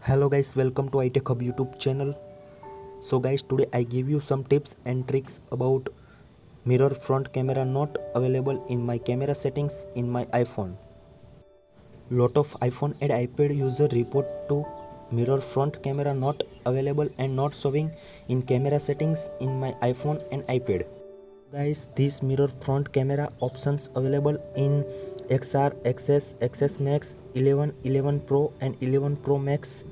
Hello guys, welcome to iTechHub YouTube channel. So guys, today I give you some tips and tricks about mirror front camera not available in my camera settings in my iPhone. Lot of iPhone and iPad user report to mirror front camera not available and not showing in camera settings in my iPhone and iPad. Guys, this mirror front camera options available in XR, XS, XS Max, 11, 11 Pro and 11 Pro Max.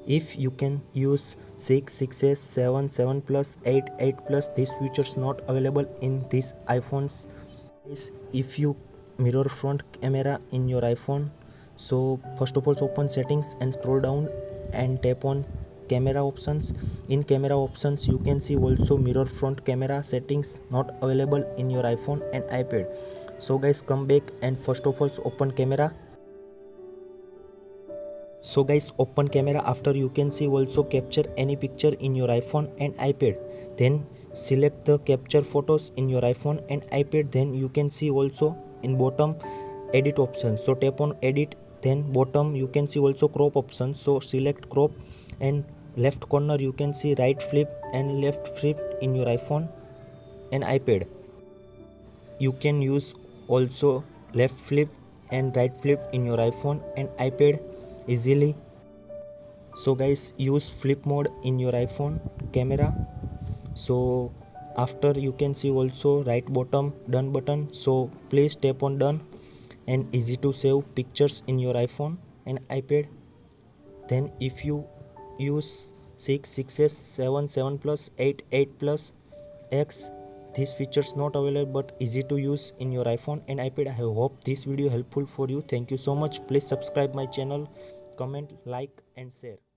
If you can use 6, 6s, 7, 7 plus, 8, 8 plus, these features not available in these iPhones. If you mirror front camera in your iPhone, so first of all open settings and scroll down and tap on camera options. In camera options you can see also mirror front camera settings not available in your iPhone and iPad. So guys, come back and first of all open camera. So guys, open camera. After you can see also capture any picture in your iPhone and iPad. Then select the capture photos in your iPhone and iPad. Then you can see also in bottom edit options. So tap on edit. Then bottom you can see also crop options. So select crop and left corner you can see right flip and left flip in your iPhone and iPad. You can use also left flip and right flip in your iPhone and iPad easily. So guys, use flip mode in your iPhone camera. So after you can see also right bottom done button. So please tap on done and easy to save pictures in your iPhone and iPad. Then if you use 6, 6s, 7, 7 plus, 8, 8 plus, X, these features not available but easy to use in your iPhone and iPad. I hope this video helpful for you. Thank you so much. Please subscribe my channel, comment, like and share.